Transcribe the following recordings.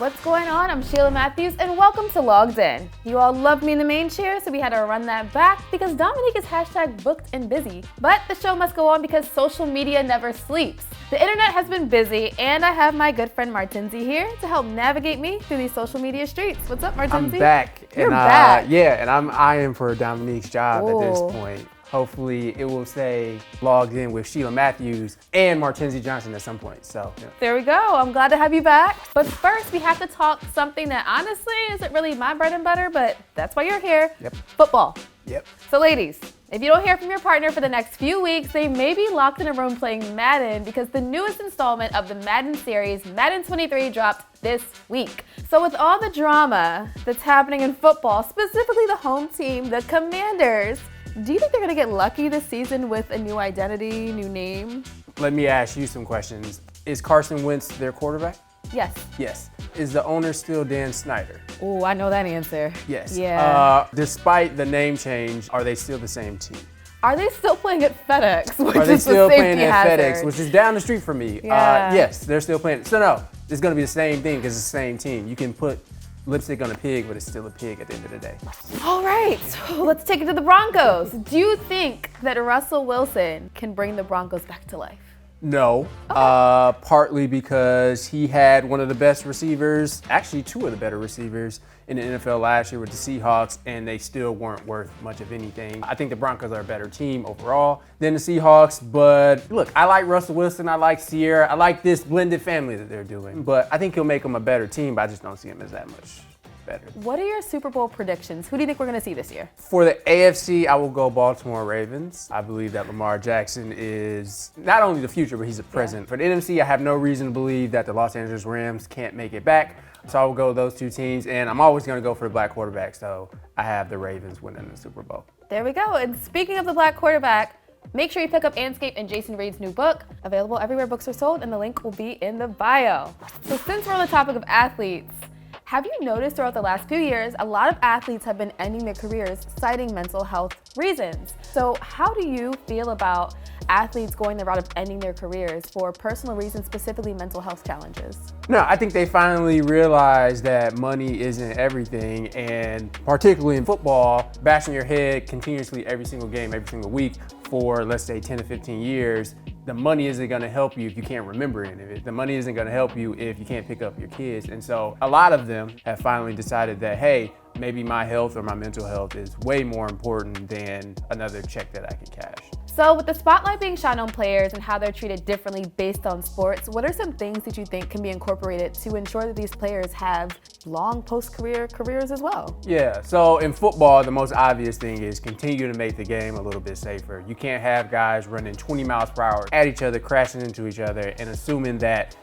What's going on? I'm Sheila Matthews and welcome to Logged In. You all loved me in the main chair, so we had to run that back because Dominique is #booked and busy. But the show must go on because social media never sleeps. The internet has been busy and I have my good friend Martenzie here to help navigate me through these social media streets. What's up, Martenzie? I'm back. You're back. Yeah, and I'm eyeing for Dominique's job at this Ooh. point. Hopefully it will say Logged In with Sheila Matthews and Martenzie Johnson at some point. So yeah. There we go. I'm glad to have you back. But first, we have to talk something that honestly isn't really my bread and butter, but that's why you're here. Yep. Football. Yep. So ladies, if you don't hear from your partner for the next few weeks, they may be locked in a room playing Madden because the newest installment of the Madden series, Madden 23, dropped this week. So with all the drama that's happening in football, specifically the home team, the Commanders, do you think they're gonna get lucky this season with a new identity, new name? Let me ask you some questions. Is Carson Wentz their quarterback? Yes. Yes. Is the owner still Dan Snyder? Oh, I know that answer. Yes. Yeah. Despite the name change, are they still the same team? Are they still playing at FedEx? Are they still playing at hazard? FedEx, which is down the street from me? Yeah. Yes, they're still playing. So no, it's gonna be the same thing because it's the same team. You can put lipstick on a pig, but it's still a pig at the end of the day. All right, let's take it to the Broncos. Do you think that Russell Wilson can bring the Broncos back to life? No, partly because he had one of the best receivers, actually two of the better receivers in the NFL last year with the Seahawks, and they still weren't worth much of anything. I think the Broncos are a better team overall than the Seahawks, but look, I like Russell Wilson, I like Sierra, I like this blended family that they're doing, but I think he'll make them a better team, but I just don't see him as that much better. What are your Super Bowl predictions? Who do you think we're gonna see this year? For the AFC, I will go Baltimore Ravens. I believe that Lamar Jackson is not only the future, but he's a present. For the NFC, I have no reason to believe that the Los Angeles Rams can't make it back. So I will go with those two teams, and I'm always gonna go for the black quarterback, so I have the Ravens winning the Super Bowl. There we go, and speaking of the black quarterback, make sure you pick up Andscape and Jason Reed's new book, available everywhere books are sold, and the link will be in the bio. So since we're on the topic of athletes, have you noticed throughout the last few years, a lot of athletes have been ending their careers citing mental health reasons? So how do you feel about athletes going the route of ending their careers for personal reasons, specifically mental health challenges? No, I think they finally realized that money isn't everything, and particularly in football, bashing your head continuously every single game, every single week for, let's say, 10 to 15 years, the money isn't gonna help you if you can't remember any of it. The money isn't gonna help you if you can't pick up your kids. And so a lot of them have finally decided that, hey, maybe my health or my mental health is way more important than another check that I can cash. So with the spotlight being shone on players and how they're treated differently based on sports, what are some things that you think can be incorporated to ensure that these players have long post-career careers as well? Yeah, so in football, the most obvious thing is continue to make the game a little bit safer. You can't have guys running 20 miles per hour at each other, crashing into each other, and assuming that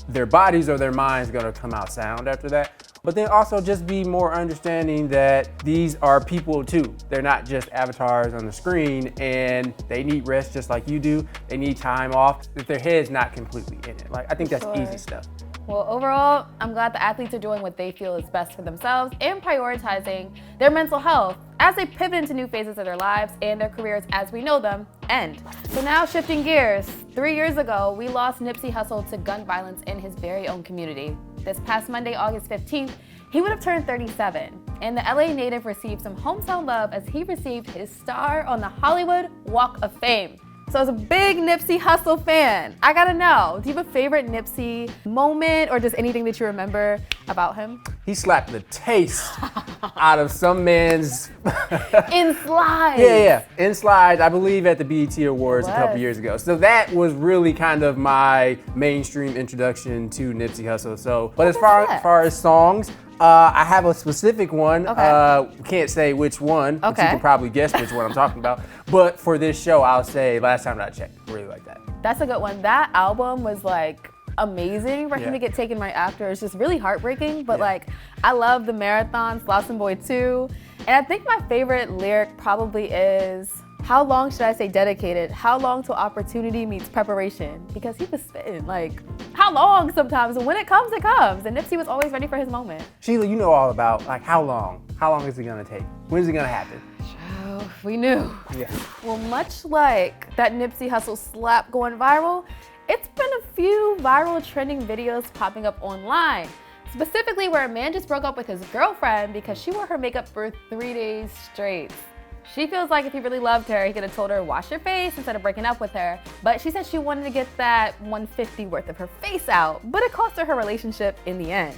their bodies or their minds gonna come out sound after that. But then also just be more understanding that these are people too. They're not just avatars on the screen, and they need rest just like you do. They need time off if their head's not completely in it. Like, I think that's easy stuff. Well, overall, I'm glad the athletes are doing what they feel is best for themselves and prioritizing their mental health as they pivot into new phases of their lives and their careers as we know them end. So now shifting gears, 3 years ago, we lost Nipsey Hussle to gun violence in his very own community. This past Monday, August 15th, he would have turned 37, and the LA native received some hometown love as he received his star on the Hollywood Walk of Fame. So as a big Nipsey Hussle fan, I gotta know, do you have a favorite Nipsey moment or just anything that you remember about him? He slapped the taste out of some man's... In slides. Yeah, in slides, I believe at the BET Awards a couple years ago. So that was really kind of my mainstream introduction to Nipsey Hussle. So, but as far as songs, I have a specific one. Okay. Can't say which one, but you Okay. can probably guess which one I'm talking about. But for this show, I'll say Last Time That I Checked. I really like that. That's a good one. That album was like amazing for him to get taken right after. It's just really heartbreaking, but like I love the marathon, Slauson Boy 2. And I think my favorite lyric probably is, how long should I say dedicated? How long till opportunity meets preparation? Because he was spitting like, how long sometimes? And when it comes, it comes. And Nipsey was always ready for his moment. Sheila, you know all about like how long? How long is it gonna take? When is it gonna happen? Oh, we knew. Yeah. Well, much like that Nipsey Hussle slap going viral, it's been a few viral trending videos popping up online. Specifically where a man just broke up with his girlfriend because she wore her makeup for 3 days straight. She feels like if he really loved her, he could have told her wash your face instead of breaking up with her. But she said she wanted to get that $150 worth of her face out, but it cost her relationship in the end.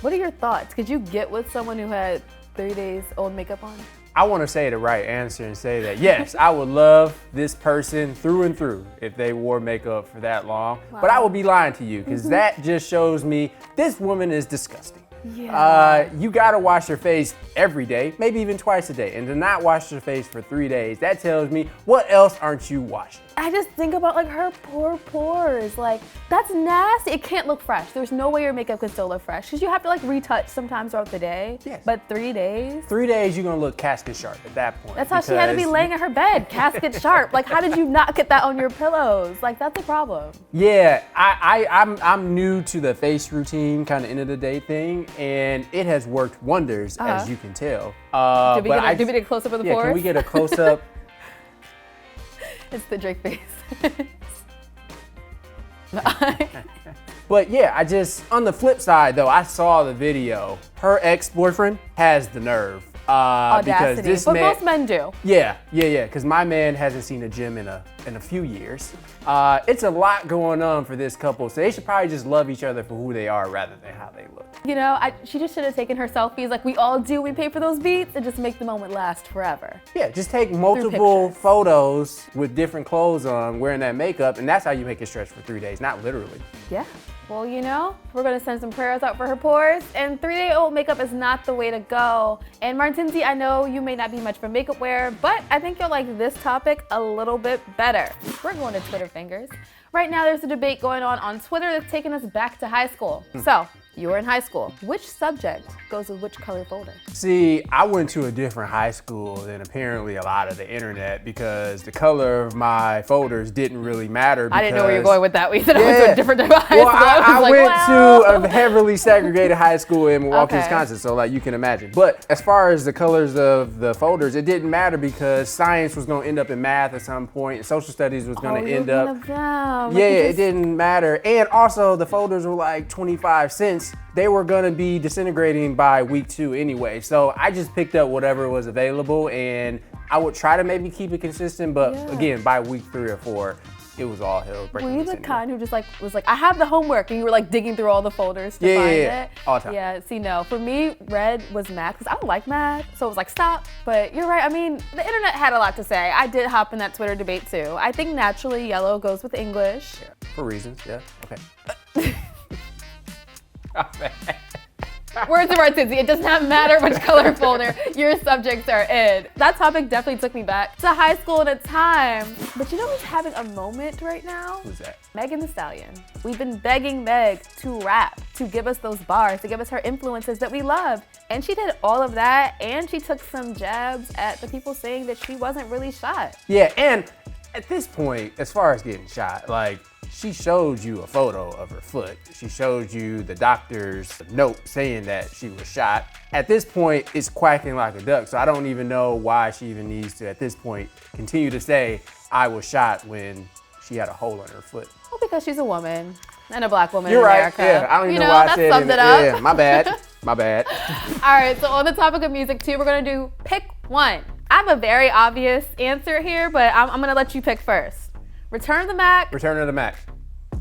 What are your thoughts? Could you get with someone who had 3 days old makeup on? I want to say the right answer and say that, yes, I would love this person through and through if they wore makeup for that long. Wow. But I would be lying to you because that just shows me this woman is disgusting. Yeah. You gotta wash your face every day, maybe even twice a day. And to not wash your face for 3 days, that tells me what else aren't you washing? I just think about like her poor pores. Like, that's nasty. It can't look fresh. There's no way your makeup can still look fresh because you have to like retouch sometimes throughout the day. Yes. But 3 days? 3 days, you're gonna look casket sharp at that point. That's how she had to be laying in her bed, casket sharp. Like, how did you not get that on your pillows? Like, that's a problem. Yeah, I'm new to the face routine kind of end of the day thing, and it has worked wonders, as you can tell. Did we get a close up of the pores? Can we get a close up? It's the Drake face. But yeah, on the flip side though, I saw the video. Her ex-boyfriend has the nerve. Audacity, because this but man, most men do. Yeah, because my man hasn't seen a gym in a few years. It's a lot going on for this couple, so they should probably just love each other for who they are rather than how they look. You know, she just should have taken her selfies like we all do. We pay for those beats and just make the moment last forever. Yeah, just take multiple photos with different clothes on, wearing that makeup, and that's how you make it stretch for 3 days, not literally. Yeah. Well, you know, we're gonna send some prayers out for her pores, and 3-day-old makeup is not the way to go. And Martenzie, I know you may not be much for makeup wear, but I think you'll like this topic a little bit better. We're going to Twitter fingers. Right now, there's a debate going on Twitter that's taking us back to high school. So, you were in high school. Which subject goes with which color folder? See, I went to a different high school than apparently a lot of the internet because the color of my folders didn't really matter. I didn't know where you were going with that. We said I went to a different type of high school. I went to a heavily segregated high school in Milwaukee, Wisconsin, so like you can imagine. But as far as the colors of the folders, it didn't matter because science was going to end up in math at some point, and social studies was going to end up. It didn't matter. And also the folders were like 25 cents. They were gonna be disintegrating by week 2 anyway. So I just picked up whatever was available, and I would try to maybe keep it consistent, but again, by week 3 or 4, it was all hell breaking. Were you the kind who just like was like, I have the homework, and you were like digging through all the folders to find it? All the time. Yeah, see, no, for me, red was math, because I don't like math, so it was like, stop. But you're right, I mean, the internet had a lot to say. I did hop in that Twitter debate too. I think naturally yellow goes with English. Yeah, for reasons, okay. Words of Martenzie, it does not matter which color folder your subjects are in. That topic definitely took me back to high school in a time. But you know who's having a moment right now? Who's that? Megan Thee Stallion. We've been begging Meg to rap, to give us those bars, to give us her influences that we love. And she did all of that, and she took some jabs at the people saying that she wasn't really shot. Yeah, and at this point, as far as getting shot, like, she showed you a photo of her foot. She showed you the doctor's note saying that she was shot. At this point, it's quacking like a duck, so I don't even know why she even needs to, at this point, continue to say, I was shot when she had a hole in her foot. Well, because she's a woman and a black woman in America. You're right, yeah. I don't even know why I said summed it up. Yeah, my bad, my bad. All right, so on the topic of music too, we're gonna do pick one. I have a very obvious answer here, but I'm gonna let you pick first. Return of the Mac. Return of the Mac.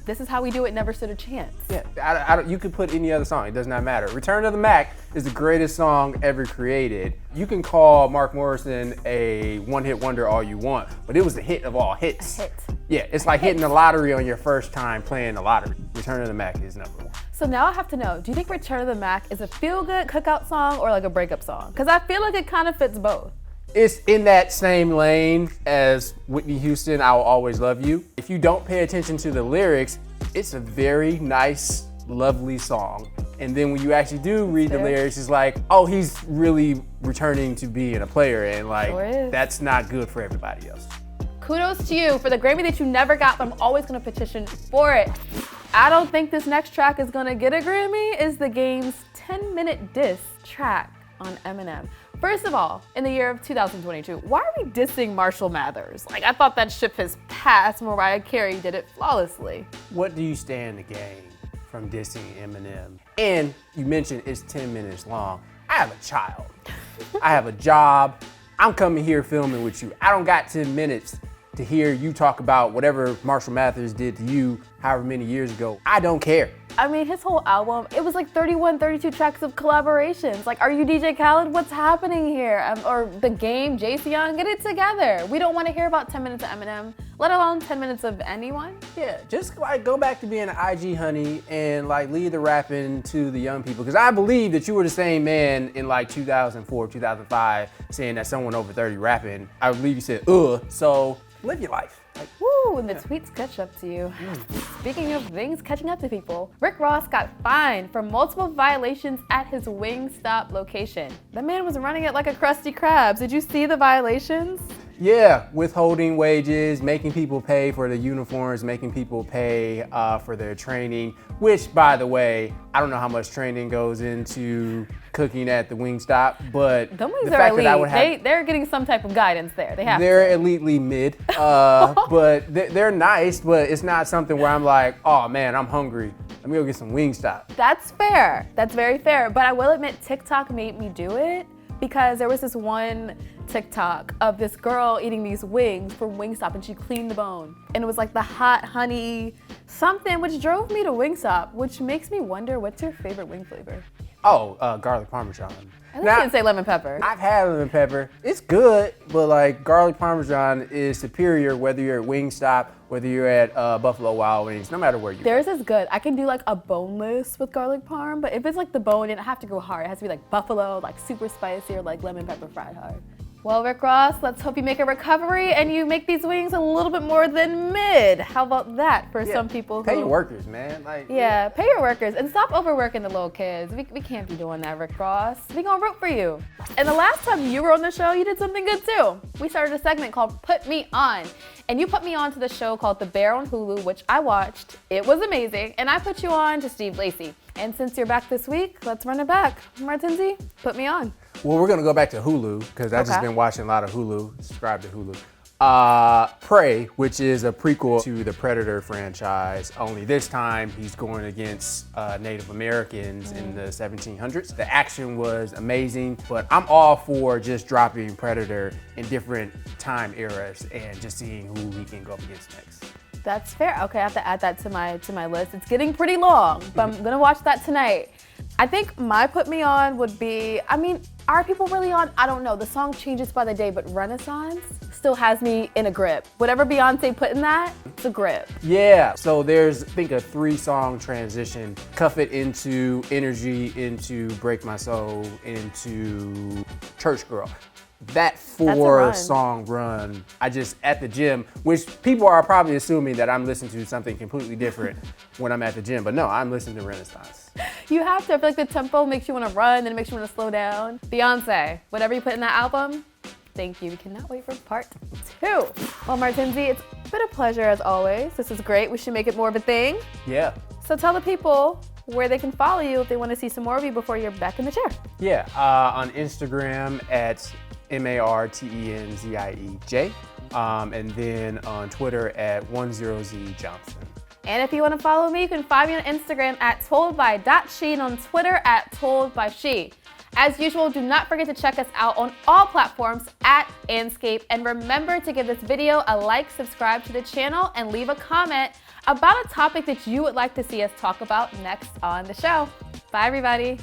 This Is How We Do It never stood a chance. Yeah, you could put any other song, it does not matter. Return of the Mac is the greatest song ever created. You can call Mark Morrison a one-hit wonder all you want, but it was the hit of all hits. A hit. Yeah, it's like hitting the lottery on your first time playing the lottery. Return of the Mac is #1. So now I have to know, do you think Return of the Mac is a feel-good cookout song or like a breakup song? Because I feel like it kind of fits both. It's in that same lane as Whitney Houston, I Will Always Love You. If you don't pay attention to the lyrics, it's a very nice, lovely song. And then when you actually do read the lyrics, it's like, oh, he's really returning to being a player, and like, that's not good for everybody else. Kudos to you for the Grammy that you never got, but I'm always gonna petition for it. I don't think this next track is gonna get a Grammy. Is the game's 10-minute diss track on Eminem. First of all, in the year of 2022, why are we dissing Marshall Mathers? Like, I thought that ship has passed. Mariah Carey did it flawlessly. What do you stand to gain from dissing Eminem. And you mentioned it's 10 minutes long. I have a child. I have a job. I'm coming here filming with you. I don't got 10 minutes to hear you talk about whatever Marshall Mathers did to you however many years ago. I don't care. I mean, his whole album, it was like 31, 32 tracks of collaborations. Like, are you DJ Khaled? What's happening here? Or The Game, Jason Young, get it together. We don't want to hear about 10 minutes of Eminem, let alone 10 minutes of anyone. Yeah, just like go back to being an IG honey and like leave the rapping to the young people. Because I believe that you were the same man in like 2004, 2005, saying that someone over 30 rapping. I believe you said, so live your life. Like, woo, and the tweets catch up to you. Speaking of things catching up to people, Rick Ross got fined for multiple violations at his Wingstop location. The man was running it like a Krusty Krab. Did you see the violations? Yeah, withholding wages, making people pay for the uniforms, making people pay for their training, which, by the way, I don't know how much training goes into cooking at the Wingstop, but the wings the are fact elite. that I would have, They're getting some type of guidance there. They have they're elitely mid, but they're nice, but it's not something where I'm like, oh man, I'm hungry. Let me go get some Wingstop. That's fair. That's very fair. But I will admit, TikTok made me do it because there was this one TikTok of this girl eating these wings from Wingstop and she cleaned the bone. And it was like the hot honey something, which drove me to Wingstop, which makes me wonder, what's your favorite wing flavor? Oh, garlic parmesan. I think you didn't say lemon pepper. I've had lemon pepper. It's good, but like garlic parmesan is superior whether you're at Wingstop, whether you're at Buffalo Wild Wings, no matter where you go. Theirs is good. I can do like a boneless with garlic parm, but if it's like the bone, it doesn't have to go hard. It has to be like buffalo, like super spicy, or like lemon pepper fried hard. Well, Rick Ross, let's hope you make a recovery and you make these wings a little bit more than mid. How about that for some people? Pay your workers, man. Like, yeah, pay your workers and stop overworking the little kids. We can't be doing that, Rick Ross. We gonna root for you. And the last time you were on the show, you did something good too. We started a segment called Put Me On. And you put me on to the show called The Bear on Hulu, which I watched. It was amazing. And I put you on to Steve Lacy. And since you're back this week, let's run it back. Martenzie, put me on. Well, we're gonna go back to Hulu because I've just been watching a lot of Hulu. Subscribe to Hulu. Prey, which is a prequel to the Predator franchise, only this time he's going against Native Americans in the 1700s. The action was amazing, but I'm all for just dropping Predator in different time eras and just seeing who he can go up against next. That's fair. Okay, I have to add that to my list. It's getting pretty long, but I'm gonna watch that tonight. I think my put me on would be, I mean, are people really on? I don't know. The song changes by the day, but Renaissance still has me in a grip. Whatever Beyonce put in that, it's a grip. Yeah, so there's, I think, a 3-song transition. Cuff It into Energy, into Break My Soul, into Church Girl. That 4-song run, I just, at the gym, which people are probably assuming that I'm listening to something completely different when I'm at the gym, but no, I'm listening to Renaissance. You have to. I feel like the tempo makes you want to run, then it makes you want to slow down. Beyonce, whatever you put in that album, thank you. We cannot wait for part 2. Well, Martenzie, it's been a pleasure as always. This is great. We should make it more of a thing. Yeah. So tell the people where they can follow you if they want to see some more of you before you're back in the chair. Yeah, on Instagram at MartenziEJ, and then on Twitter at 10Z Johnson. And if you want to follow me, you can find me on Instagram at toldby.she and on Twitter at toldbyshe. As usual, do not forget to check us out on all platforms at Andscape. And remember to give this video a like, subscribe to the channel, and leave a comment about a topic that you would like to see us talk about next on the show. Bye, everybody.